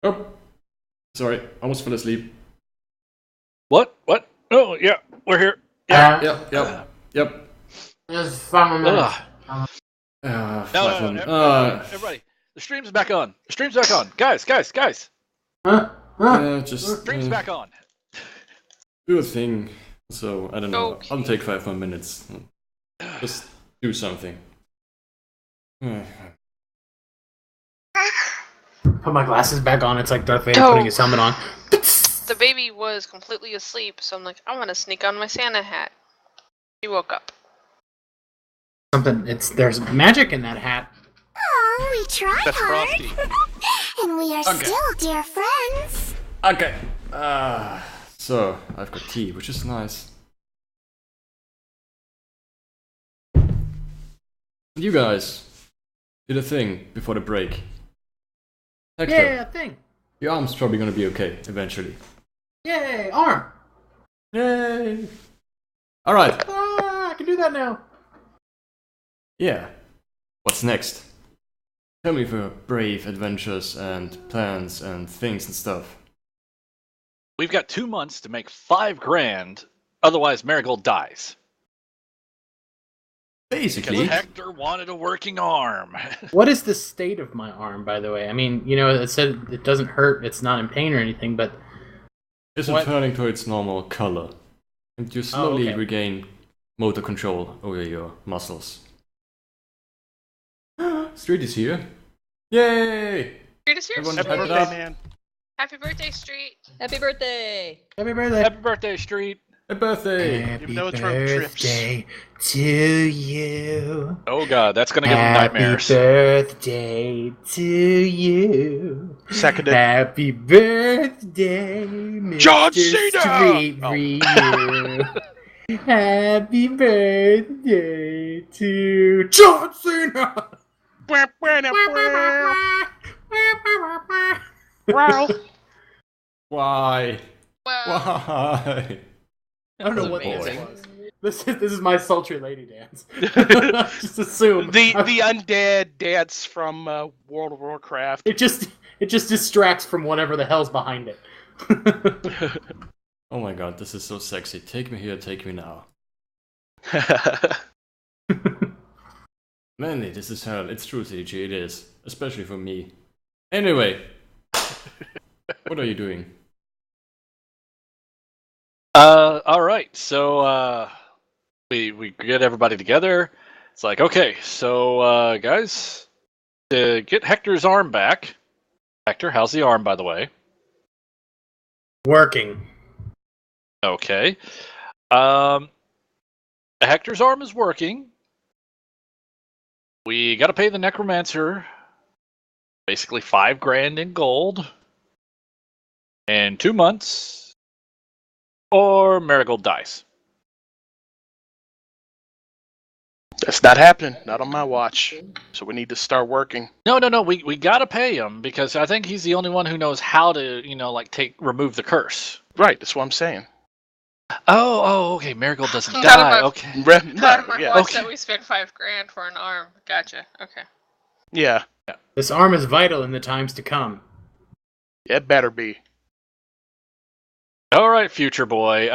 Oh, sorry, almost fell asleep. What? Oh, yeah, we're here. Yeah. Yep. Just 5 more minutes. No, everybody. The stream's back on. Guys. Just Stream's back on. do a thing. So, I don't know. Okay. I'll take 5 more minutes. Just do something. Put my glasses back on. It's like Darth Vader putting his helmet on. The baby was completely asleep, so I'm like, I want to sneak on my Santa hat. She woke up. There's magic in that hat. Oh, we tried That's hard. Frosty. And we are still dear friends. Okay. So, I've got tea, which is nice. You guys did a thing before the break. Hector, Yeah, thing. your arm's probably gonna be okay eventually. Yay, arm. Yay! Alright, I can do that now. yeah. What's next? Tell me of your brave adventures and plans and things and stuff. We've got 2 months to make 5 grand, otherwise Merigold dies. Basically, Because Hector wanted a working arm. What is the state of my arm, by the way? I mean, it said it doesn't hurt, it's not in pain or anything, but... it's What? returning to its normal color. And you slowly okay. regain motor control over your muscles. Street is here. Yay! Street is here. Everyone Happy pipe it birthday, up. man. Happy birthday, Street. Happy birthday! Happy birthday. Happy birthday, Street. Happy birthday! Happy Even though it's road trips. birthday to you. Oh god, that's gonna give him nightmares. Happy birthday to you. Seconded. Happy birthday, Mr. John Cena! Street Oh. Review. Happy birthday to John Cena. Wow. Why? Well, Why? I don't know what Amazing. this was. This is my sultry lady dance. Just assume The undead dance from World of Warcraft. it just distracts from whatever the hell's behind it. Oh my god, this is so sexy. Take me here, take me now. Manly, this is hell. It's true, CG, it is. Especially for me. Anyway. What are you doing? Alright, so we get everybody together. It's like, okay, so guys, to get Hector's arm back. Hector, how's the arm, by the way? Working. Okay. Hector's arm is working. We gotta pay the necromancer basically 5 grand in gold. In 2 months. Or Merigold dies. That's not happening. Not on my watch. So we need to start working. No, we gotta pay him because I think he's the only one who knows how to, remove the curse. Right, that's what I'm saying. Oh, okay. Merigold doesn't Not die. enough. Okay. Not No, much yeah. Okay. that we spent 5 grand for an arm. Gotcha. Okay. Yeah. This arm is vital in the times to come. It better be. All right, future boy.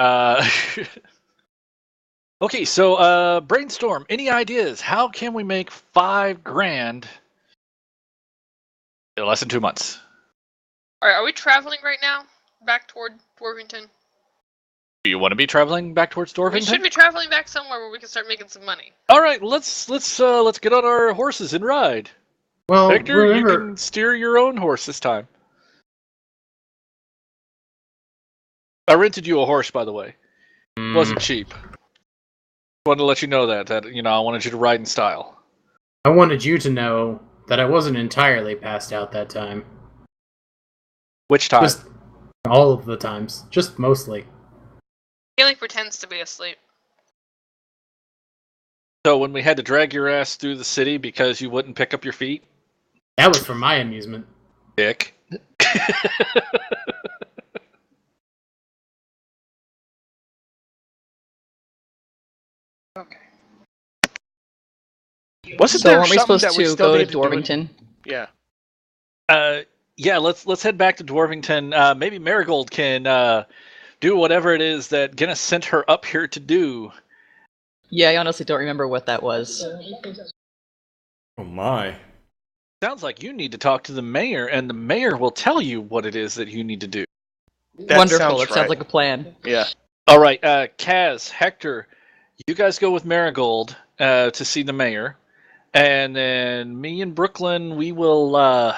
Okay, so brainstorm. Any ideas? How can we make 5 grand in less than 2 months? Alright, are we traveling right now? Back toward Dwarvington? Do you want to be traveling back towards We Dorvington? should be traveling back somewhere where we can start making some money. All right, let's get on our horses and ride. Well, Hector, remember, you can steer your own horse this time. I rented you a horse, by the way. It wasn't cheap. Wanted to let you know that I wanted you to ride in style. I wanted you to know that I wasn't entirely passed out that time. Which time? Just all of the times. Just mostly. He like pretends to be asleep. So when we had to drag your ass through the city because you wouldn't pick up your feet? That was for my amusement. Dick. Okay. Wasn't So there aren't we something supposed that we to still go to need to do? Dorvington? Yeah. yeah, let's head back to Dwarvington. Maybe Merigold can do whatever it is that Guinness sent her up here to do. Yeah, I honestly don't remember what that was. Oh my. Sounds like you need to talk to the mayor, and the mayor will tell you what it is that you need to do. That Wonderful. That right. sounds like a plan. Yeah. All right, Kaz, Hector, you guys go with Merigold to see the mayor, and then me and Brooklyn, we'll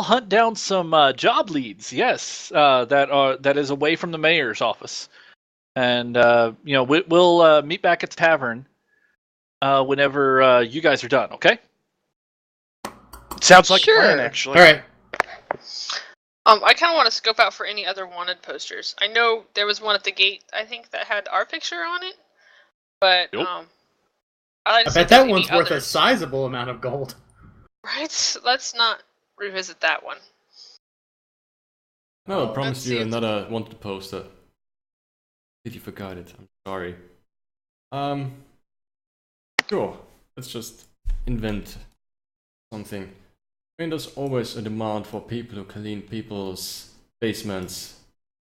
hunt down some job leads. Yes, that is away from the mayor's office, and we'll meet back at the tavern whenever you guys are done. Okay. Sounds like Sure. a plan, actually. All right. I kind of want to scope out for any other wanted posters. I know there was one at the gate, I think, that had our picture on it, but Nope. I bet that one's worth a sizable amount of gold. Right? Let's not revisit that one. No, I promised let's you see. another wanted poster. Did you forgot it? I'm sorry. Sure. Let's just invent something. I mean, there's always a demand for people who clean people's basements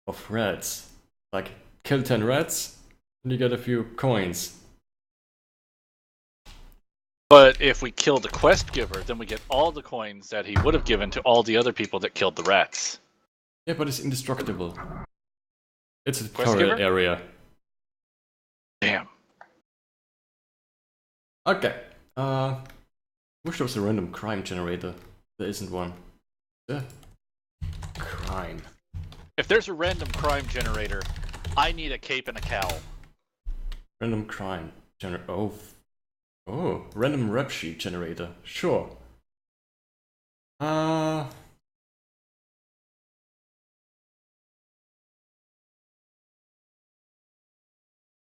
of rats. Like, kill 10 rats, and you get a few coins. But if we kill the quest giver, then we get all the coins that he would have given to all the other people that killed the rats. Yeah, but it's indestructible. It's a Quest tutorial giver? area. Damn. Okay. Wish there was a random crime generator. There isn't one. Yeah. Crime. If there's a random crime generator, I need a cape and a cowl. Random crime generator. Oh, random rap sheet generator. Sure.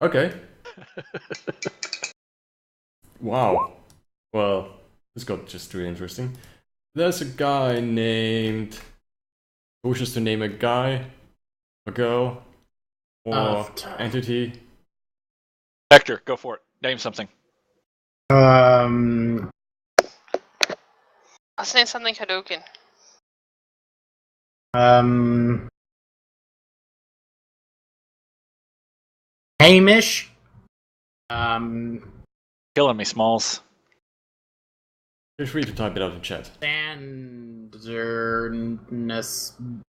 Okay. Wow. Well, this got just really interesting. There's a guy named... Who wishes to name a guy, a girl, or entity? Hector, go for it. Name something. I'll say something Hadouken. Hamish. Killing me, Smalls. Feel free to type it out in chat.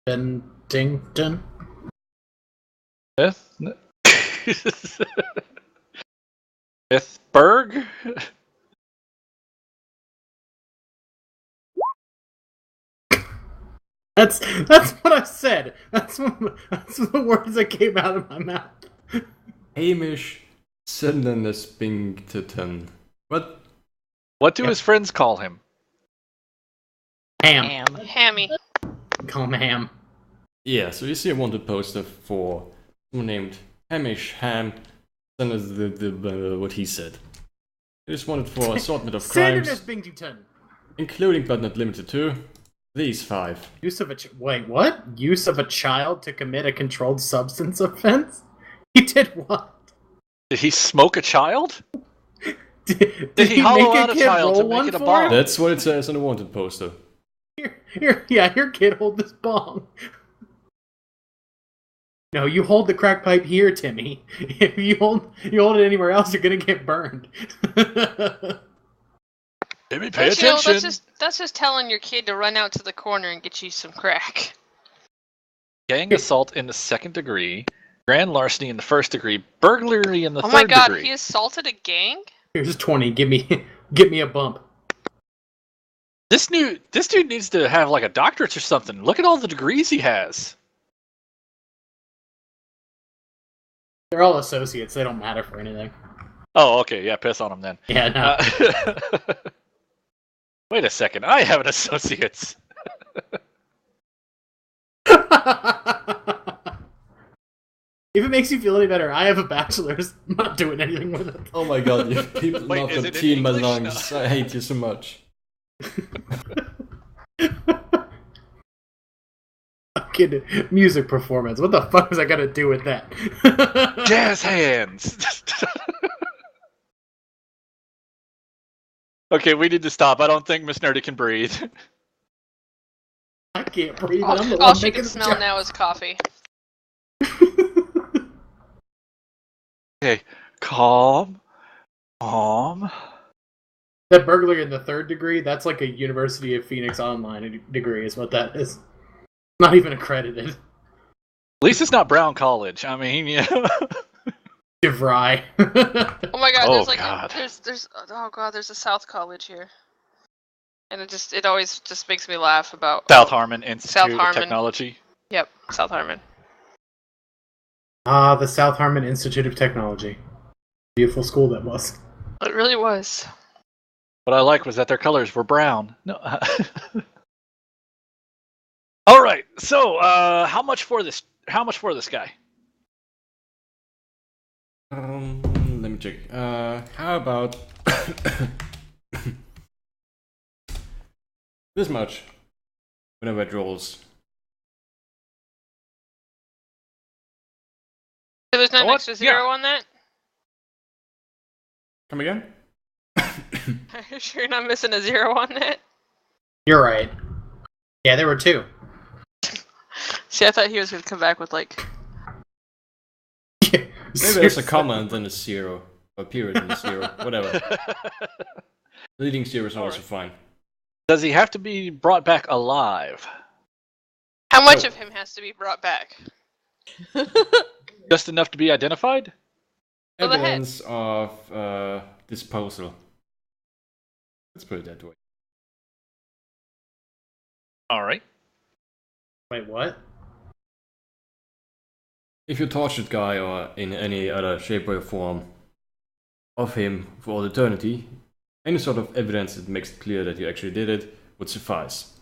Bentington. Fifthburg? That's what I said. That's the words that came out of my mouth. Hamish Sednanesbington. What? What do his friends call him? Ham. Hammy. Call him Ham. Yeah, so you see a wanted poster for someone named Hamish Ham. Then is the what he said. It is wanted for assortment of crimes, Bington. including but not limited to these 5. Use of a wait, what? Use of a child to commit a controlled substance offense? He did what? Did he smoke a child? Did he hollow make out a kid child to roll make one it a for bomb? him? That's what it says on the wanted poster. Here, kid, hold this bong. No, you hold the crack pipe here, Timmy. If you hold it anywhere else, you're gonna get burned. Timmy, pay But, you know, attention. that's just telling your kid to run out to the corner and get you some crack. Gang assault in the 2nd degree, grand larceny in the 1st degree, burglary in the 3rd Oh my god, degree. he assaulted a gang? Here's 20. Give me a bump. This dude needs to have like a doctorate or something. Look at all the degrees he has. They're all associates. They don't matter for anything. Oh, okay, yeah, piss on him then. Yeah, no. Wait a second, I have an associate's. If it makes you feel any better, I have a bachelor's. I'm not doing anything with it. Oh my god, you people Wait, not is the it in team English? belongs. I hate you so much. Fucking music performance. What the fuck was I gonna do with that? Jazz hands. Okay, we need to stop. I don't think Miss Nerdy can breathe. I can't breathe. and I'm the All one she making can the smell joke. now is coffee. Okay, calm. That burglary in the 3rd degree, that's like a University of Phoenix online degree is what that is. Not even accredited. At least it's not Brown College. I mean, yeah. DeVry. Oh my god, Oh, there's like God. there's a South College here. And it always just makes me laugh about South Harmon Institute South of Harmon. Technology. Yep, South Harmon. Ah, the South Harmon Institute of Technology. Beautiful school that was. It really was. What I like was that their colors were brown. No. All right. So, how much for this? How much for this guy? Let me check. How about this much? Whenever it rolls. So there's no What? extra zero Yeah. on that? Come again? Are you sure you're not missing a zero on that? You're right. Yeah, there were 2. See, I thought he was going to come back with like... Maybe there's a comma and then a zero. Or period and a zero. Whatever. Leading zero is also fine. Does he have to be brought back alive? How much No. of him has to be brought back? Just enough to be identified? Go ahead. Evidence of disposal. Let's put it that way. All right. Wait, what? If you tortured guy or in any other shape or form of him for all eternity, any sort of evidence that makes it clear that you actually did it would suffice.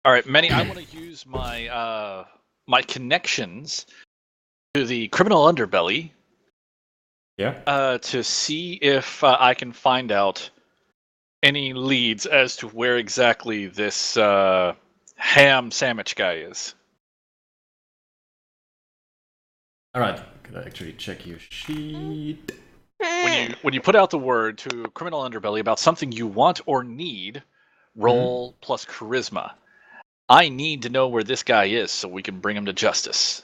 All right, Manny. I want to use my my connections to the criminal underbelly. Yeah? To see if I can find out any leads as to where exactly this ham sandwich guy is. Alright, could I actually check your sheet? When you put out the word to criminal underbelly about something you want or need, roll plus charisma. I need to know where this guy is so we can bring him to justice.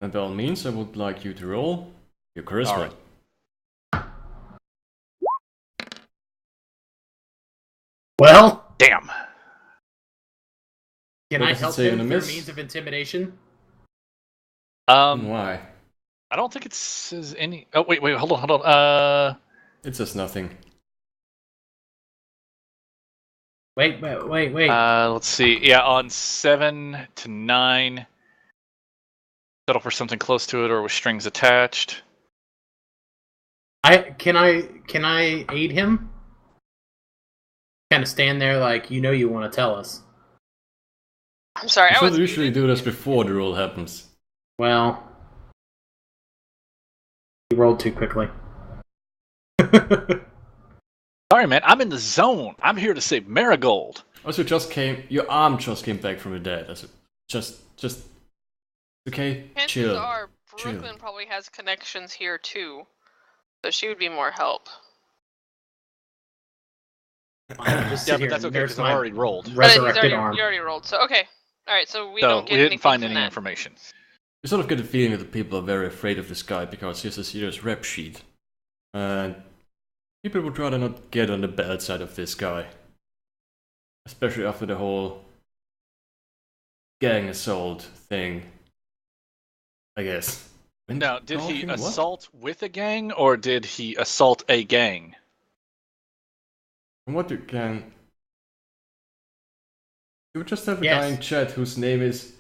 And by all means, I would like you to roll your charisma. Alright. Well, Damn. can What I does it help say him in through the miss? means of intimidation? Why? I don't think it says any. Oh wait, hold on. It says nothing. Wait. Let's see. Yeah, on 7 to 9, settle for something close to it or with strings attached. Can I aid him? Kind of stand there like you want to tell us. I'm sorry, You I should was usually muted. do this before the roll happens. Well, he rolled too quickly. Sorry, man. I'm in the zone. I'm here to save Merigold. Also, your arm just came back from the dead. That's just, okay? Chances Chill. are Brooklyn probably has connections here too, so she would be more help. Just sit Yeah, here but that's and okay nurse because I've my already rolled. But resurrected arm. you already rolled, so okay. Alright, so we So don't get we didn't anything find from any that. information. You sort of get the feeling that the people are very afraid of this guy because he has a serious rep sheet. And people would rather not get on the bad side of this guy. Especially after the whole gang assault thing. I guess. Now, did he Daunting, what? assault with a gang or did he assault a gang? From what you can... You just have a Yes. guy in chat whose name is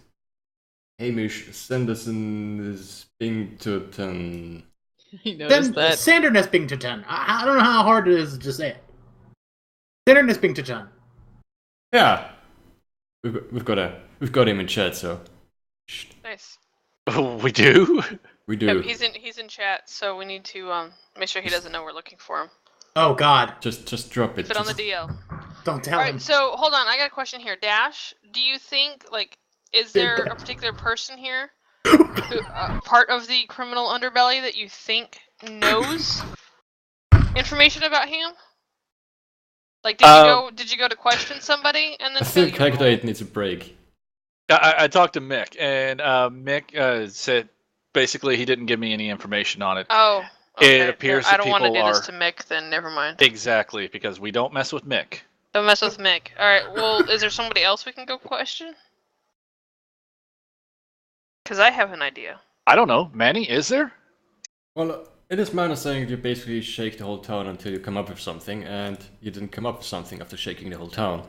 Hamish Sanderson Spington. He noticed Then that. Sanderness Bington. I don't know how hard it is to say it. Sanderness Bington. Yeah, we've got him in chat, so Nice. We do? we do. Yep, he's in chat, so we need to make sure he doesn't know we're looking for him. Oh God! Just drop it. Put it on the Just- DL. Don't tell Alright, him. so hold on, I got a question here. Dash, do you think, is there a particular person here, who, part of the criminal underbelly that you think knows information about him? Like, did you go to question somebody and then I think fail your Hector roll? 8 needs a break. I talked to Mick, and Mick said basically he didn't give me any information on it. Oh, okay. It appears I that don't want to people do this are- to Mick. Then never mind. Exactly, because we don't mess with Mick. Don't mess with Mick. All right. Well, is there somebody else we can go question? Because I have an idea. I don't know. Manny, is there? Well, it is my understanding that you basically shake the whole town until you come up with something, and you didn't come up with something after shaking the whole town.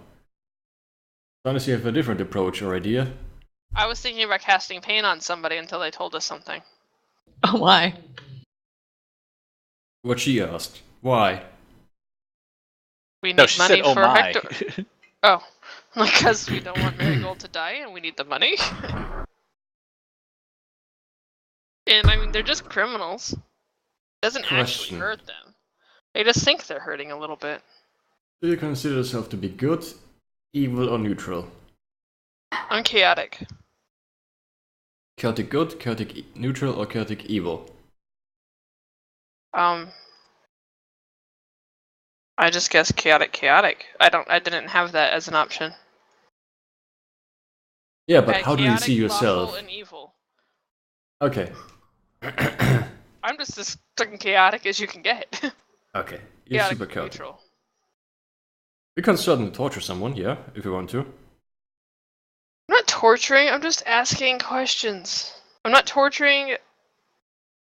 Unless you have a different approach or idea. I was thinking about casting pain on somebody until they told us something. Oh, why? What she asked. Why? We need No, she money said, "Oh for my." Hector. Oh, because we don't want Merigold to die and we need the money. And I mean, they're just criminals. It doesn't actually Question. hurt them. They just think they're hurting a little bit. Do you consider yourself to be good, evil, or neutral? I'm chaotic. Chaotic good, chaotic neutral, or chaotic evil? I just guess chaotic. I didn't have that as an option. Yeah, but Okay, how do you chaotic, see yourself? lawful, and evil. Okay. I'm just as fucking chaotic as you can get. Okay, you're Chaotic, super chaotic. neutral. We can certainly torture someone, yeah, if you want to. I'm not torturing, I'm just asking questions. I'm not torturing,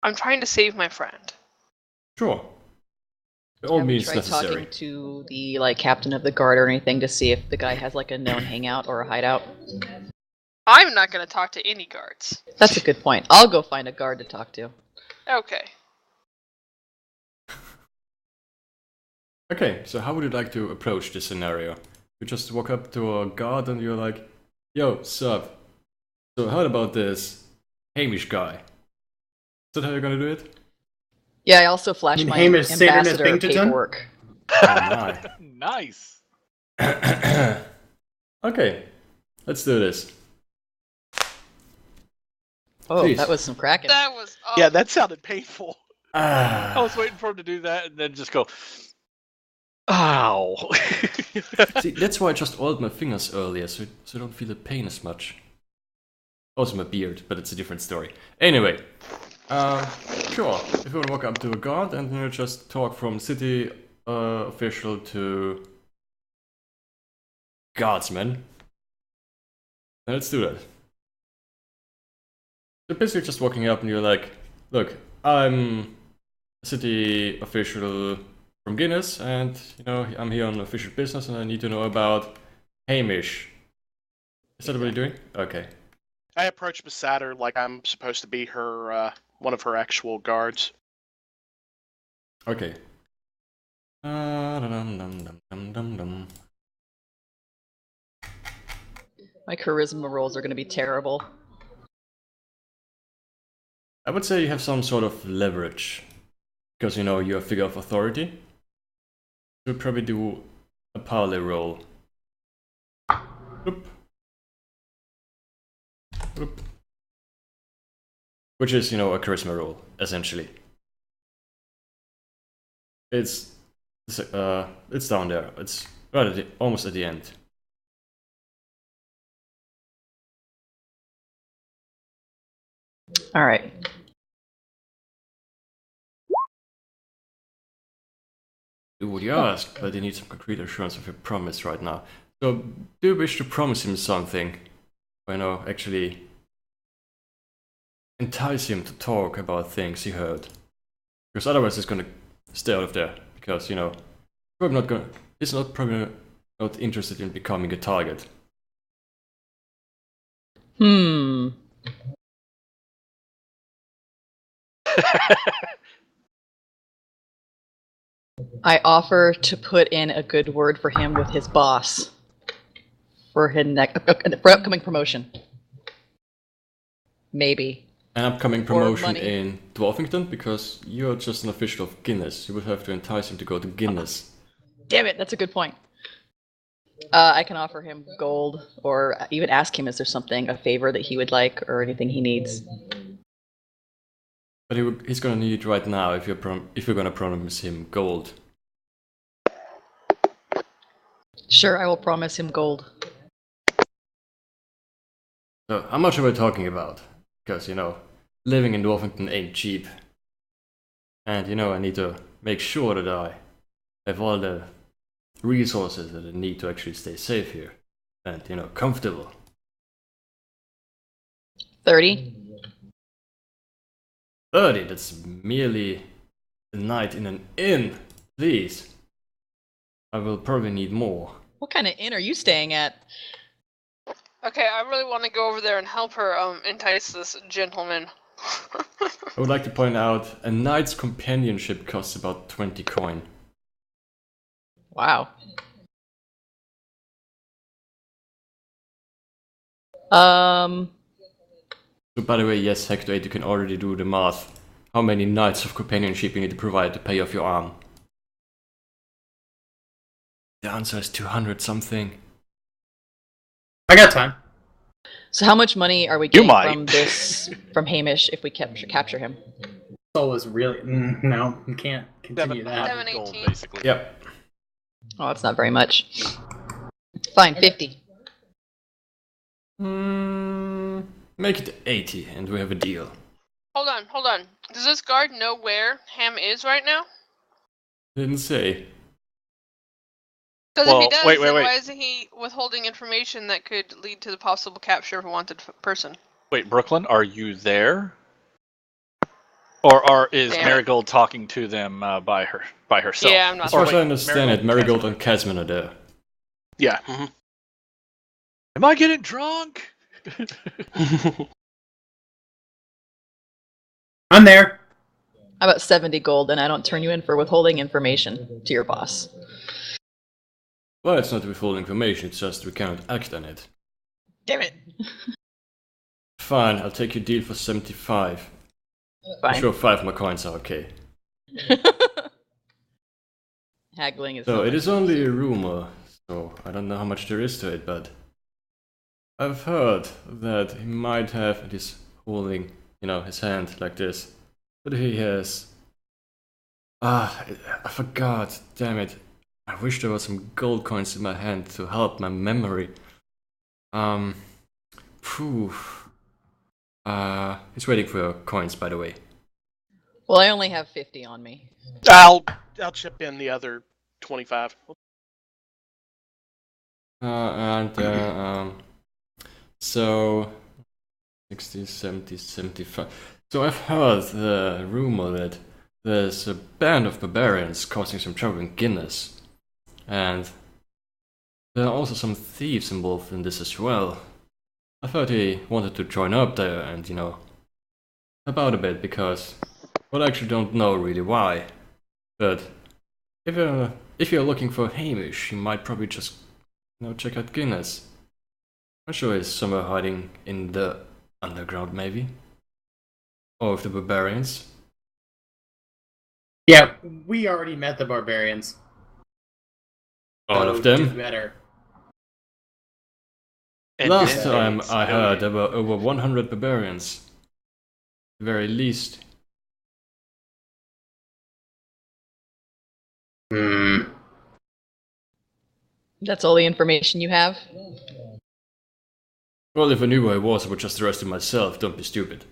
I'm trying to save my friend. Sure. By all Have you means tried necessary. talking to the captain of the guard or anything to see if the guy has a known hangout or a hideout? I'm not gonna talk to any guards. That's a good point. I'll go find a guard to talk to. Okay. Okay, so how would you like to approach this scenario? You just walk up to a guard and you're like, yo, sup? So how about this Hamish guy? Is that how you're gonna do it? Yeah, I also flash You mean my Hamish Satan as ambassador Bington? paperwork. Oh my. Nice. Okay, let's do this. Oh, Please. that was some cracking. That was Yeah, that sounded painful. I was waiting for him to do that and then just go, ow. See, that's why I just oiled my fingers earlier, so I don't feel the pain as much. Also my beard, but it's a different story. Anyway, sure, if you want to walk up to a guard and you just talk from city official to guardsman, then let's do that. So basically just walking up and you're like, look, I'm a city official from Guinness, and I'm here on official business, and I need to know about Hamish. Is that what you're doing? Okay. I approached Massatter like I'm supposed to be her, one of her actual guards. Okay. My charisma rolls are going to be terrible. I would say you have some sort of leverage, because you're a figure of authority. You'll probably do a parley roll. Bloop. Bloop. Which is, a charisma roll, essentially. It's down there. It's right at almost at the end. All right. Do what you ask, but you need some concrete assurance of your promise right now. So, do you wish to promise him something? Or, actually entice him to talk about things he heard? Because otherwise he's gonna stay out of there. Because, he's probably not interested in becoming a target. I offer to put in a good word for him with his boss for upcoming promotion. Maybe. An upcoming promotion money. in Dwarfington, because you're just an official of Guinness. You would have to entice him to go to Guinness. Damn it, that's a good point. I can offer him gold, or even ask him, is there a favor that he would like, or anything he needs. But he's gonna need it right now if you're gonna promise him gold. Sure, I will promise him gold. So how much are we talking about? Because, living in Norvinton ain't cheap. And, I need to make sure that I have all the resources that I need to actually stay safe here. And, comfortable. 30. 30, that's merely a night in an inn. Please. I will probably need more. What kind of inn are you staying at? Okay, I really want to go over there and help her entice this gentleman. I would like to point out, a knight's companionship costs about 20 coin. Wow. So by the way, yes, Hector 8, you can already do the math. How many nights of companionship you need to provide to pay off your arm? The answer is 200 something. I got time. So how much money are we You getting might. from Hamish if we capture him? Soul is really no, you can't continue that. 700 gold, 718. basically. Yep. Oh, that's not very much. Fine, 50. Make it 80 and we have a deal. Hold on. Does this guard know where Ham is right now? Didn't say. Because Well, if he does, wait. then why isn't he withholding information that could lead to the possible capture of a wanted person? Wait, Brooklyn, are you there? Or is Damn it. Merigold talking to them by herself? Yeah, I'm not As far as wait, I understand it, Merigold Merigold and Kazmin are there. Yeah. Am I getting drunk? I'm there. How about 70 gold, and I don't turn you in for withholding information to your boss. Well, it's not withholding information, it's just we cannot act on it. Damn it. Fine, I'll take your deal for 75. Fine. I'm sure 5 of my coins are okay. Haggling is So it is only a rumor, so I don't know how much there is to it, but I've heard that he might have, and he's holding, his hand like this, but he has... I forgot, damn it. I wish there was some gold coins in my hand to help my memory. He's waiting for your coins, by the way. Well, I only have 50 on me. I'll chip in the other 25. So 60, 70, 75. So I've heard the rumor that there's a band of barbarians causing some trouble in Guinness. And there are also some thieves involved in this as well. I thought he wanted to join up there and, help out a bit because, well, I actually don't know really why. But if you're looking for Hamish, you might probably just, check out Guinness. I'm sure he's somewhere hiding in the underground, maybe. Or with the barbarians. Yeah, we already met the barbarians. All So of them? do better. And Last then time it's I heard there million. were over 100 barbarians. At the very least. That's all the information you have? Well, if I knew where I was, I would just arrest him myself. Don't be stupid.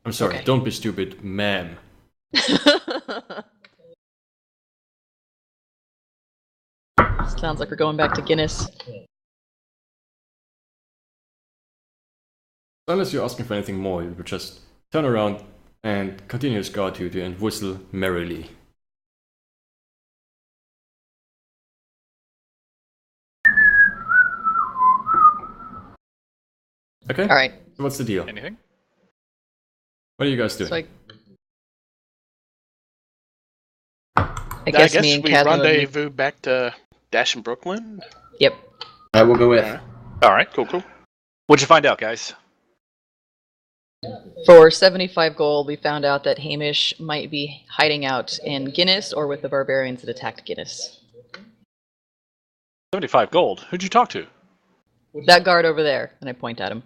I'm sorry, Okay. don't be stupid, ma'am. Sounds like we're going back to Guinness. Unless you're asking for anything more, you would just turn around and continue his guard duty and whistle merrily. Okay, Alright, so what's the deal? Anything? What are you guys doing? so I I guess guess me and we Kazmin would rendezvous back to Dash and Brooklyn. Yep. I will go with. Alright. All right. Cool. What'd you find out, guys? For 75 gold, we found out that Hamish might be hiding out in Guinness or with the barbarians that attacked Guinness. 75 gold. Who'd you talk to? That guard over there, and I point at him.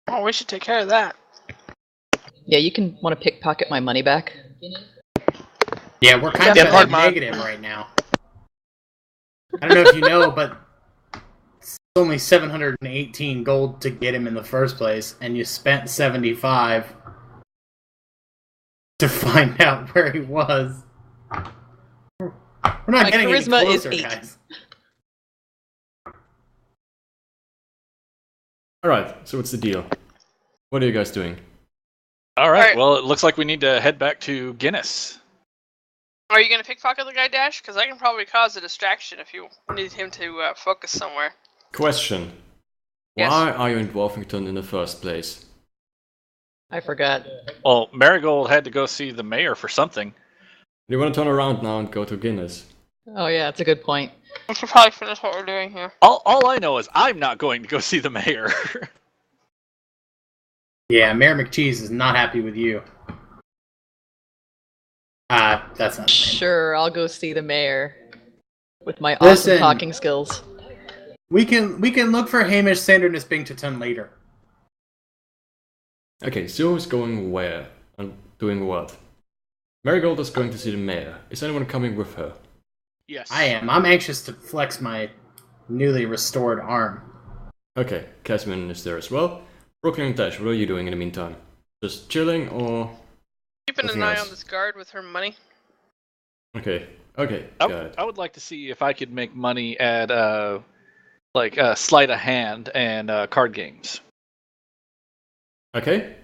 Oh, we should take care of that. Yeah, you can want to pickpocket my money back. Yeah, we're kind Yeah, of pardon at my- negative right now. I don't know if you know, but it's only 718 gold to get him in the first place, and you spent 75 to find out where he was. We're not My getting any charisma is closer, 8. guys. Alright, so what's the deal? What are you guys doing? All right. Alright. Well, it looks like we need to head back to Guinness. Are you gonna pickpocket the guy, Dash? Because I can probably cause a distraction if you need him to focus somewhere. Question. Yes. Why are you in Dwarfington in the first place? I forgot. Well, Merigold had to go see the mayor for something. You want to turn around now and go to Guinness? Oh yeah, that's a good point. We should probably finish what we're doing here. All I know is I'm not going to go see the mayor. Yeah, Mayor McCheese is not happy with you. That's not his name. Sure, I'll go see the mayor with my Listen. awesome talking skills. We can look for Hamish Sanderness Bington later. Okay, so who's going where and doing what? Merigold is going to see the mayor. Is anyone coming with her? Yes. I am. I'm anxious to flex my newly restored arm. Okay, Kazmin is there as well. Brooklyn and Dash, what are you doing in the meantime? Just chilling or... Keeping Nothing an eye else. on this guard with her money. Okay, got it. I would like to see if I could make money at sleight of hand and card games. Okay,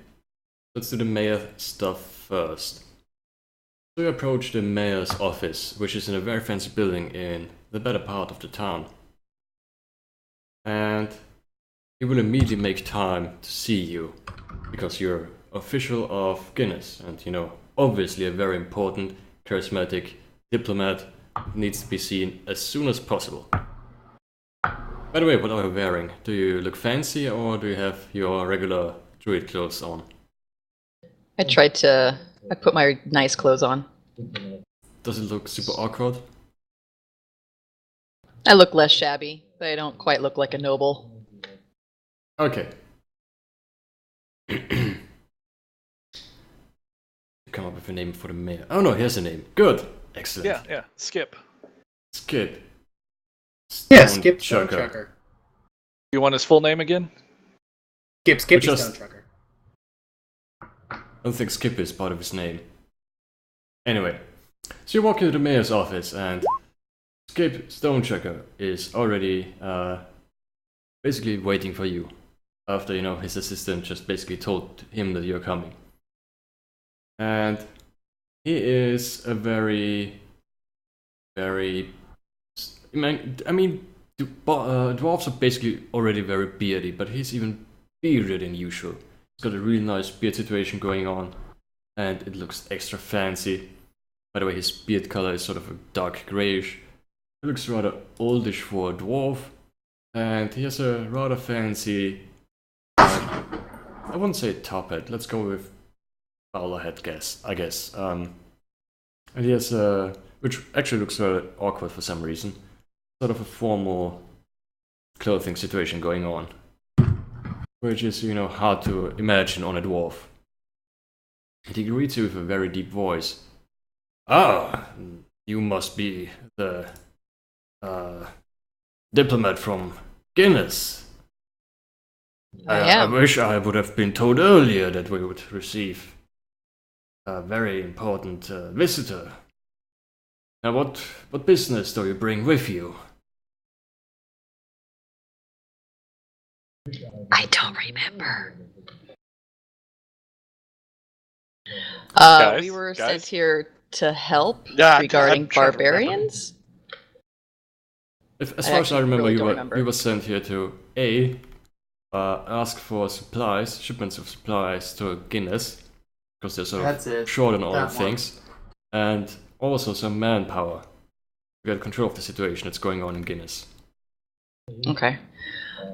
let's do the mayor stuff first. So you approach the mayor's office, which is in a very fancy building in the better part of the town. And he will immediately make time to see you, because you're official of Guinness, and you know, obviously a very important, charismatic diplomat who needs to be seen as soon as possible. By the way, what are you wearing? Do you look fancy, or do you have your regular druid clothes on? I put my nice clothes on. Does it look super awkward? I look less shabby, but I don't quite look like a noble. Okay. Come up with a name for the mayor. Oh no, here's a name. Good. Excellent. Yeah, Skip. Skip. Yeah, Stone Skip Chucker. Stonetrucker. You want his full name again? Skippy Just- Stonetrucker. I don't think Skip is part of his name. Anyway, so you walk into the mayor's office and Skip Stonechucker is already basically waiting for you. After, you know, his assistant just basically told him that you're coming. And he is a very... dwarves are basically already very beardy, but he's even beardier than usual. He's got a really nice beard situation going on, and it looks extra fancy. By the way, his beard color is sort of a dark grayish. He looks rather oldish for a dwarf, and he has a rather fancy... I wouldn't say top hat, let's go with bowler hat, I guess. And he has a... which actually looks rather awkward for some reason. Sort of a formal clothing situation going on. Which is, you know, hard to imagine on a dwarf. And he greets you with a very deep voice. Ah, you must be the diplomat from Guinness. I I am. wish I would have been told earlier that we would receive a very important visitor. Now what business do you bring with you? I don't remember. We were sent Guys? here to help Yeah, regarding I'm trying to remember. barbarians. As I far as I actually remember, really you don't were remember. you were sent here to ask for supplies, shipments of supplies to Guinness, because they're sort That's of it. short on all That the one. things, and also some manpower to get control of the situation that's going on in Guinness. Okay.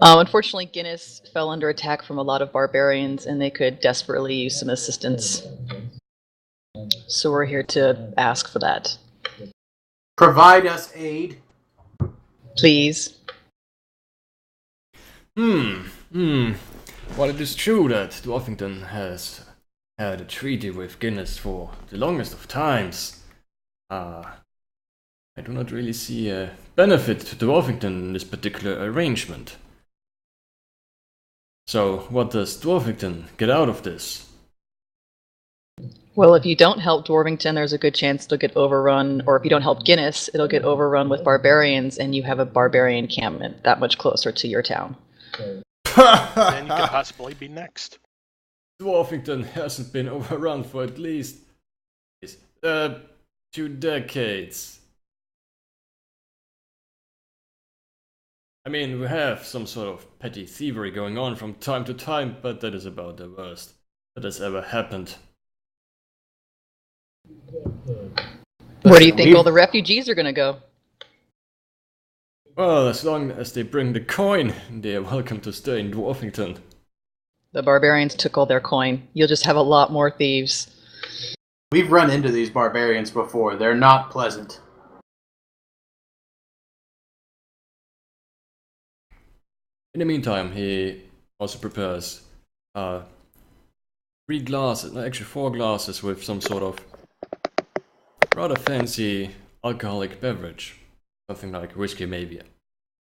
Unfortunately, Guinness fell under attack from a lot of barbarians, and they could desperately use some assistance. So we're here to ask for that. Provide us aid. Please. While it is true that Dwarfington has had a treaty with Guinness for the longest of times, I do not really see a benefit to Dwarfington in this particular arrangement. So, what does Dwarfington get out of this? Well, if you don't help Dwarvington, there's a good chance it'll get overrun, or if you don't help Guinness, it'll get overrun with barbarians, and you have a barbarian encampment that much closer to your town. Then you could possibly be next. Dwarfington hasn't been overrun for at least 2 decades. I mean, we have some sort of petty thievery going on from time to time, but that is about the worst that has ever happened. Where do you think all the refugees are going to go? Well, as long as they bring the coin, they are welcome to stay in Dwarfington. The barbarians took all their coin. You'll just have a lot more thieves. We've run into these barbarians before. They're not pleasant. In the meantime, he also prepares 3 glasses, no, actually 4 glasses with some sort of rather fancy alcoholic beverage. Something like whiskey maybe.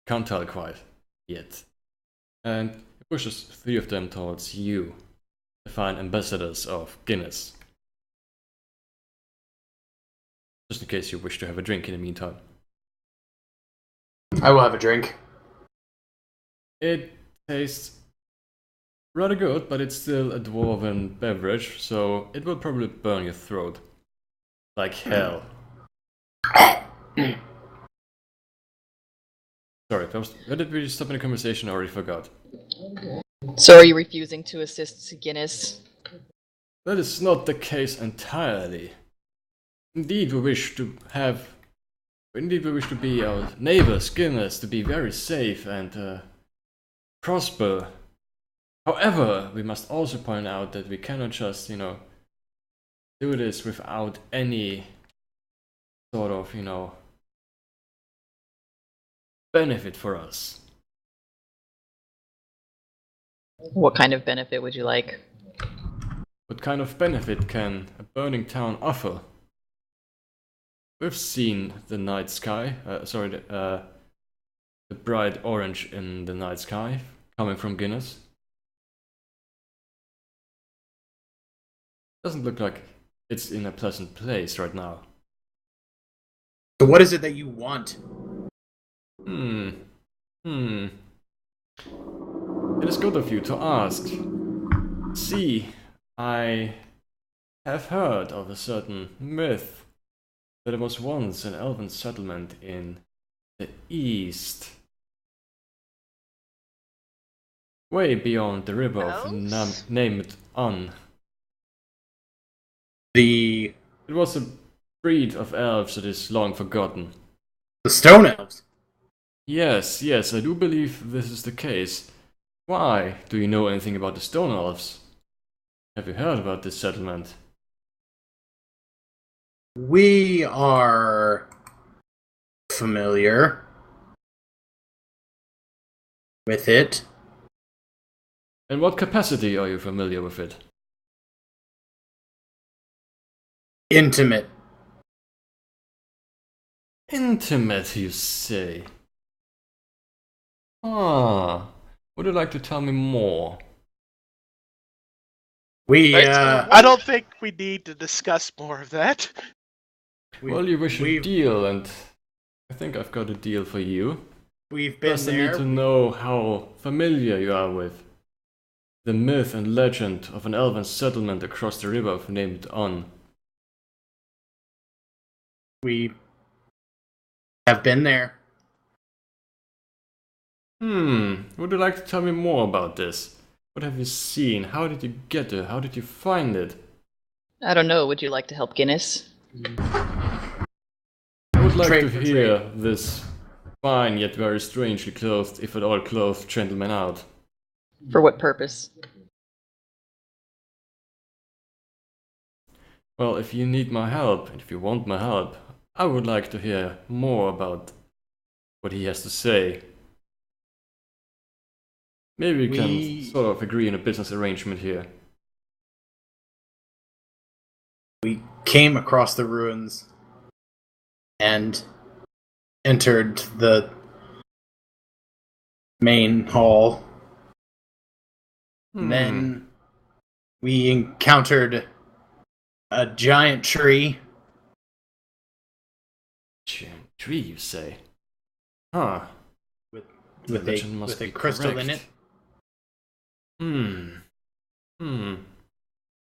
Can't tell quite yet. And he pushes 3 of them towards you, the fine ambassadors of Guinness. Just in case you wish to have a drink in the meantime. I will have a drink. It tastes rather good, but it's still a dwarven beverage, so it will probably burn your throat. Like hell. Sorry, where did we stop in the conversation? I already forgot. So are you refusing to assist Guinness? That is not the case entirely. Indeed, we wish to be our neighbors, Guinness, to be very safe and prosper. However, we must also point out that we cannot just, do this without any sort of, benefit for us. What kind of benefit would you like? What kind of benefit can a burning town offer? We've seen the night sky, the bright orange in the night sky coming from Guinness. Doesn't look like it's in a pleasant place right now. So what is it that you want? It is good of you to ask. See, I have heard of a certain myth that there was once an elven settlement in the east. Way beyond the river of named Un. It was a breed of elves that is long forgotten. The Stone Elves? Yes, I do believe this is the case. Why? Do you know anything about the Stone Elves? Have you heard about this settlement? We are familiar with it. In what capacity are you familiar with it? Intimate. Intimate, you say? Would you like to tell me more? I don't think we need to discuss more of that. Well, you wish a deal, and I think I've got a deal for you. We've been First, I there. need to know how familiar you are with the myth and legend of an elven settlement across the river named Un. We have been there. Would you like to tell me more about this? What have you seen? How did you get there? How did you find it? I don't know. Would you like to help Guinness? I would like to hear this fine yet very strangely clothed, if at all clothed, gentleman out. For what purpose? Well, if you need my help, and if you want my help, I would like to hear more about what he has to say. Maybe we can sort of agree on a business arrangement here. We came across the ruins and entered the main hall. Then we encountered a giant tree. Giant tree, you say? Huh. With a crystal in it.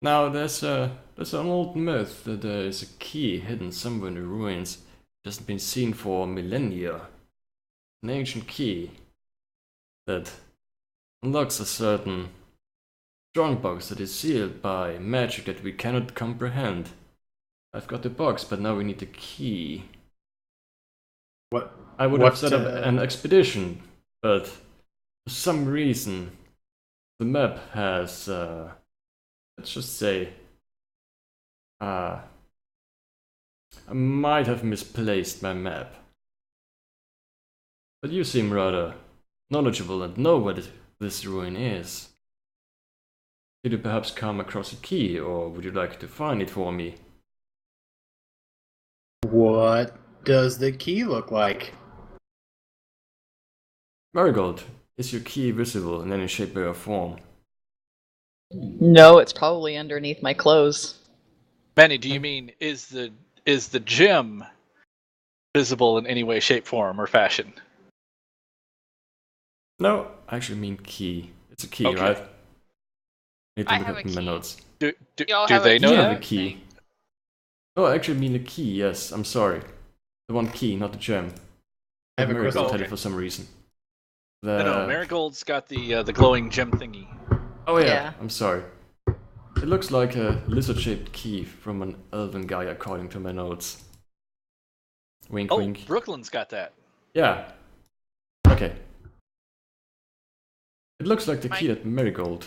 Now there's an old myth that there is a key hidden somewhere in the ruins. It hasn't been seen for millennia. An ancient key that unlocks a certain strongbox that is sealed by magic that we cannot comprehend. I've got the box, but now we need the key. I would have set up an expedition, but for some reason the map has, let's just say, I might have misplaced my map. But you seem rather knowledgeable and know what this ruin is. Did you perhaps come across a key, or would you like to find it for me? What does the key look like? Merigold, is your key visible in any shape or form? No, it's probably underneath my clothes. Manny, do you mean is the gem visible in any way, shape, form, or fashion? No, I actually mean key. It's a key, Okay. right? Need to I look have up a my key. notes. Do Y'all have they a know You key? have that? a key. Oh, I actually mean a key, yes, I'm sorry. The one key, not the gem. I have a Merigold crystal. had it okay. for some reason. No, Marigold's got the glowing gem thingy. Oh yeah, Yeah. I'm sorry. It looks like a lizard-shaped key from an elven guy, according to my notes. Wink, Oh, wink. Brooklyn's got that. Yeah. Okay. It looks like the key that Merigold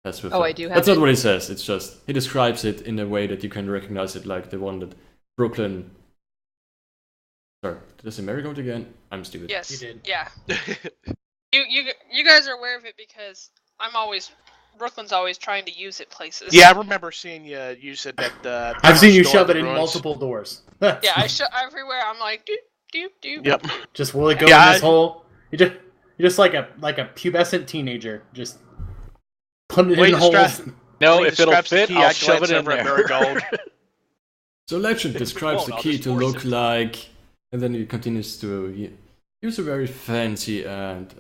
has with Oh, her. I do have That's not it? what he says, it's just, he describes it in a way that you can recognize it, like the one that Brooklyn... Sorry, did I say Merigold again? I'm stupid. Yes. You did. Yeah. You guys are aware of it because Brooklyn's always trying to use it places. Yeah, I remember seeing you use it at the. I've seen you store shove at it the in ruins. multiple doors. Yeah, I everywhere. I'm like, doop doop doop. Yep. Just will it go Yeah, in this hole? You're just like a pubescent teenager, just putting it Way in to holes. strap- No, When he if it'll describes the fit, key, I'll I shove glance it in over at there. Merigold. So Legend describes won't, the I'll key just to force look it. like, and then he continues to use a very fancy and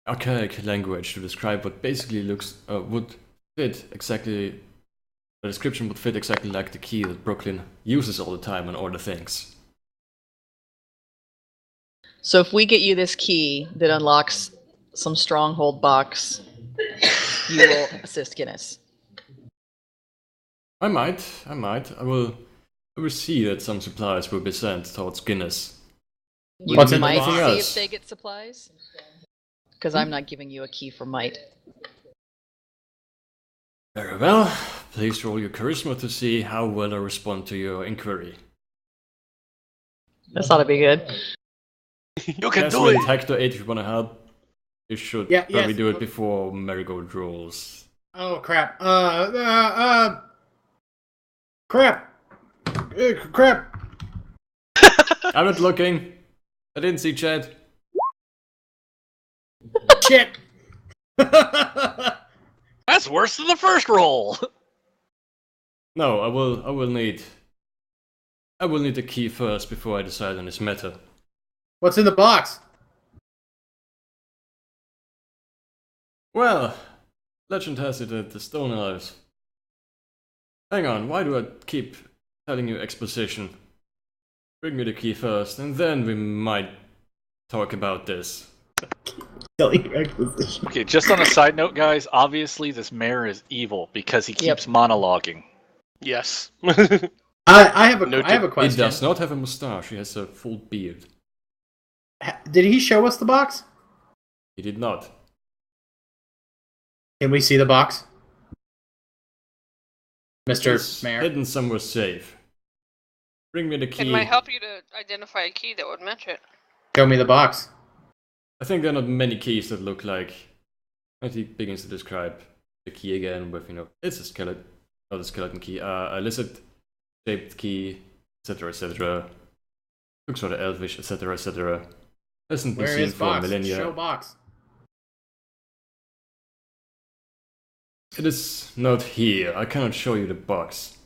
archaic language to describe what basically would fit exactly. The description would fit exactly like the key that Brooklyn uses all the time on other things. So if we get you this key that unlocks some stronghold box, you will assist Guinness. I might. I will see that some supplies will be sent towards Guinness. You What's in the might box? see Else? if they get supplies. Because I'm not giving you a key for might. Very well. Please roll your charisma to see how well I respond to your inquiry. This ought to be good. You can do Kazmin, it. Hector 8 if you want to help. You should probably yes. do it before Merigold rolls. Oh crap! Crap! Crap! I'm not looking. I didn't see chat. Shit! That's worse than the first roll. No, I will need the key first before I decide on this matter. What's in the box? Well, legend has it that the Stone Elves. Hang on, why do I keep telling you exposition? Bring me the key first, and then we might talk about this. Selling your exposition. Okay, just on a side note, guys, obviously this mayor is evil because he keeps monologuing. Yes. I have a He question. does not have a mustache, he has a full beard. Did he show us the box? He did not. Can we see the box, Mr. It's Mayor? hidden somewhere safe. Bring me the key. It might help you to identify a key that would match it. Show me the box. I think there are not many keys that look like. And he begins to describe the key again with, it's a skeleton, not a skeleton key, a lizard-shaped key, etc., etc. Looks sort of elvish, etc., etc. Hasn't been seen for millennia. Show box. It is not here. I cannot show you the box.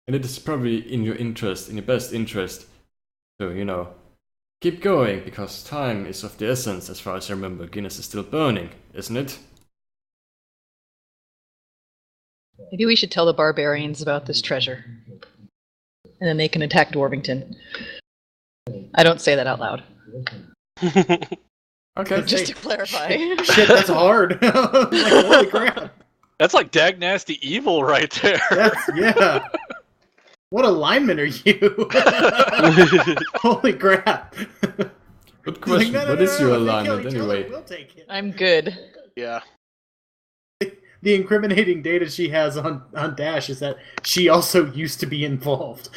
And it is probably in your interest, in your best interest, to, keep going, because time is of the essence, as far as I remember. Guinness is still burning, isn't it? Maybe we should tell the barbarians about this treasure. And then they can attack Dwarvington. I don't say that out loud. Okay. Just to clarify. Shit, that's hard. Like, holy crap. That's like Dag Nasty Evil right there. Yeah. What alignment are you? Holy crap. Good question. What is your alignment anyway? We'll take it. I'm good. Yeah. The incriminating data she has on Dash is that she also used to be involved.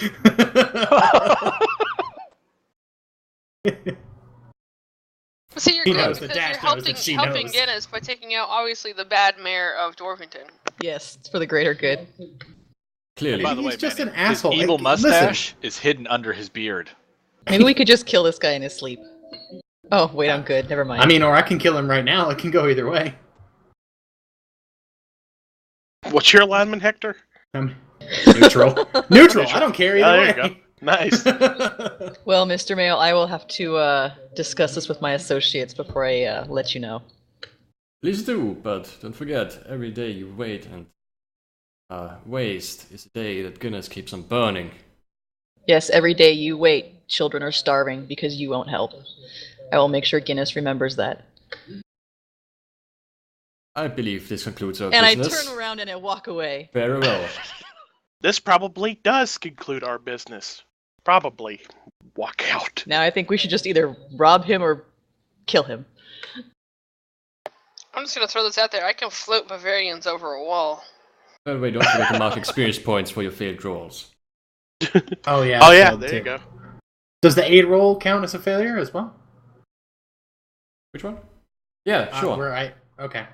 See, you're He good knows that because Dash you're knows that she helping knows. Guinness by taking out, obviously, the bad mayor of Dwarvington. Yes, it's for the greater good. Clearly. By the He's way, just Manny, an asshole. his evil Listen. mustache is hidden under his beard. Maybe we could just kill this guy in his sleep. Oh, wait, I'm good. Never mind. I mean, or I can kill him right now. It can go either way. What's your alignment, Hector? Neutral. Neutral. I don't care either There you way. go. Nice. Well, Mr. Mayo, I will have to discuss this with my associates before I let you know. Please do, but don't forget, every day you wait and waste is a day that Guinness keeps on burning. Yes, every day you wait, children are starving because you won't help. I will make sure Guinness remembers that. I believe this concludes our And business. I turn around and I walk away. Very well. This probably does conclude our business. Probably. Walk out. Now I think we should just either rob him or kill him. I'm just gonna throw this out there. I can float Bavarians over a wall. By the way, don't forget to mark experience points for your failed rolls. Oh yeah. Oh yeah, failed there too. you go. Does the 8 roll count as a failure as well? Which one? Yeah, sure. Okay.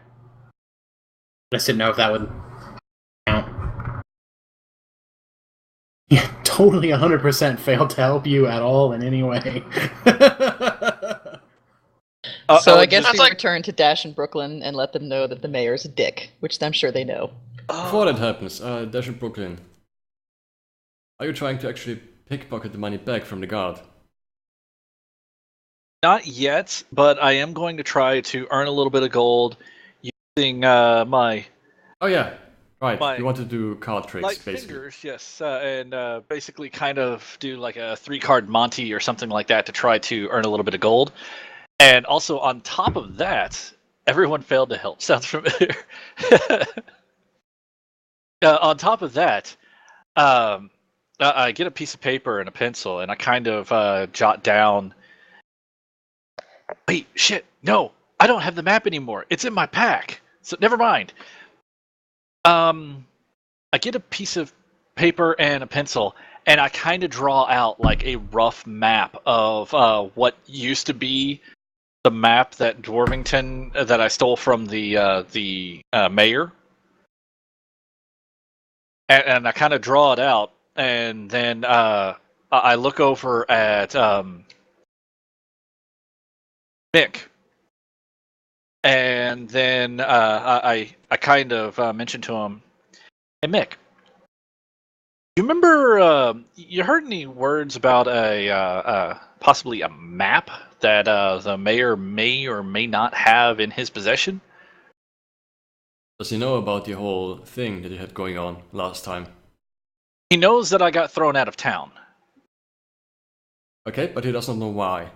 I just didn't know if that would count. Yeah, totally 100% failed to help you at all in any way. So I guess That's we like- return to Dash and Brooklyn and let them know that the mayor's a dick, which I'm sure they know. Before that happens, Dash in Brooklyn. Are you trying to actually pickpocket the money back from the guard? Not yet, but I am going to try to earn a little bit of gold using my Oh yeah, right. My You want to do card tricks, light basically. fingers, yes, and basically kind of do like a 3-card Monty or something like that to try to earn a little bit of gold. And also on top of that, everyone failed to help. Sounds familiar. On top of that, I get a piece of paper and a pencil, and I kind of jot down. Wait, shit! No, I don't have the map anymore. It's in my pack. So never mind. I get a piece of paper and a pencil, and I kind of draw out like a rough map of what used to be the map that Dwarvington that I stole from the mayor, and I kind of draw it out, and then I look over at Mick, and then I kind of mention to him, "Hey Mick, you remember you heard any words about a possibly a map that the mayor may or may not have in his possession?" Does he know about the whole thing that you had going on last time? He knows that I got thrown out of town. Okay, but he does not know why.